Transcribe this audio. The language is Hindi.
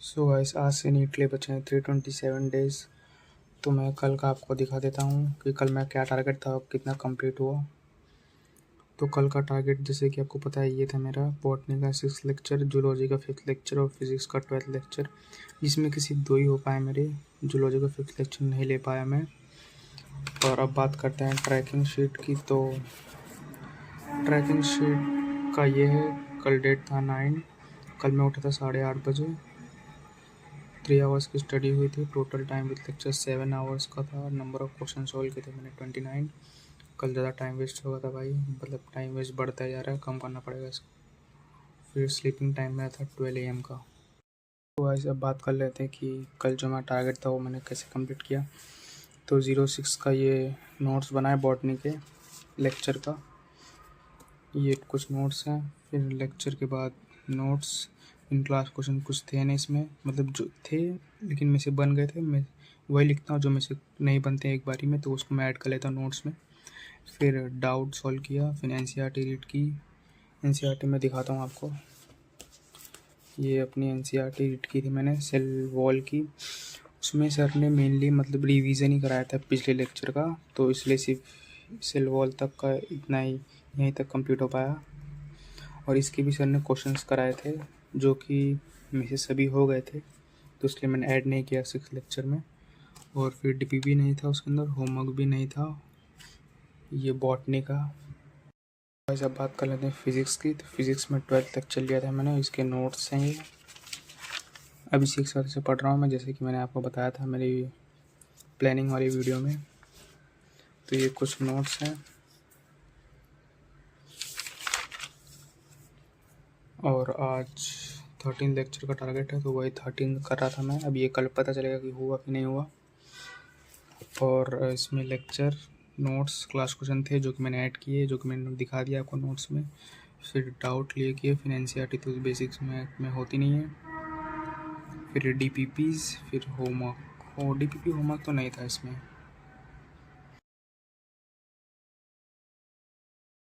सो गाइस, आज से नीट के लिए बचे हैं 327 डेज़। तो मैं कल का आपको दिखा देता हूँ कि कल मैं क्या टारगेट था और कितना कंप्लीट हुआ। तो कल का टारगेट जैसे कि आपको पता है, ये था मेरा बॉटनी का 6th लेक्चर, जूलॉजी का 5th लेक्चर और फिज़िक्स का 12th लेक्चर, जिसमें कि सिर्फ 2 ही हो पाए मेरे। जूलॉजी का 5th लेक्चर नहीं ले पाया मैं। और अब बात करते हैं ट्रैकिंग शीट की। तो ट्रैकिंग शीट का ये है, कल डेट था 9। कल मैं उठा था 8:30 बजे। 3 आवर्स की स्टडी हुई थी। Total time with lecture 7 hours का था। नंबर ऑफ क्वेश्चन सॉल्व किए थे मैंने 29। कल ज़्यादा टाइम वेस्ट होगा था भाई, मतलब टाइम वेस्ट बढ़ता जा रहा है, कम करना पड़ेगा इसको। फिर स्लीपिंग टाइम मेरा था 12 AM का। तो ऐसे अब बात कर लेते हैं कि कल जो मेरा टारगेट था वो मैंने कैसे कंप्लीट किया। तो 06 का ये नोट्स बनाए बॉटनी के लेक्चर का, ये कुछ नोट्स हैं। फिर लेक्चर के बाद नोट्स, इन क्लास क्वेश्चन कुछ थे नहीं इसमें, मतलब जो थे लेकिन में से बन गए थे। मैं वही लिखता हूँ जो में से नहीं बनते एक बारी में, तो उसको मैं ऐड कर लेता हूँ नोट्स में। फिर डाउट सॉल्व किया, फिर NCERT रीड की। NCERT में दिखाता हूँ आपको, ये अपनी NCERT रीड की थी मैंने, सेल वॉल की। उसमें सर ने मेनली मतलब रिवीजन ही कराया था पिछले लेक्चर का, तो इसलिए सिर्फ सेल वॉल तक का इतना ही यहीं तक कंप्लीट हो पाया। और इसके भी सर ने क्वेश्चंस कराए थे जो कि में से सभी हो गए थे, तो इसलिए मैंने ऐड नहीं किया 6th लेक्चर में। और फिर DPP नहीं था उसके अंदर, होमवर्क भी नहीं था ये बॉटनी का। अब बात कर लेते हैं फिज़िक्स की। तो फिज़िक्स में 12th लेक्चर लिया था मैंने, इसके नोट्स हैं ये। अभी 6 से पढ़ रहा हूँ मैं, जैसे कि मैंने आपको बताया था मेरी प्लानिंग वाली वीडियो में। तो ये कुछ नोट्स हैं। और आज 13 लेक्चर का टारगेट है, तो वही 13 कर रहा था मैं। अब ये कल पता चलेगा कि हुआ कि नहीं हुआ। और इसमें लेक्चर, नोट्स, क्लास क्वेश्चन थे जो कि मैंने ऐड किए, जो कि मैंने दिखा दिया आपको नोट्स में। फिर डाउट लिए किए, फिर NCERT तो बेसिक्स में होती नहीं है। फिर DPPs, फिर होमवर्क। DPP होमवर्क तो नहीं था इसमें,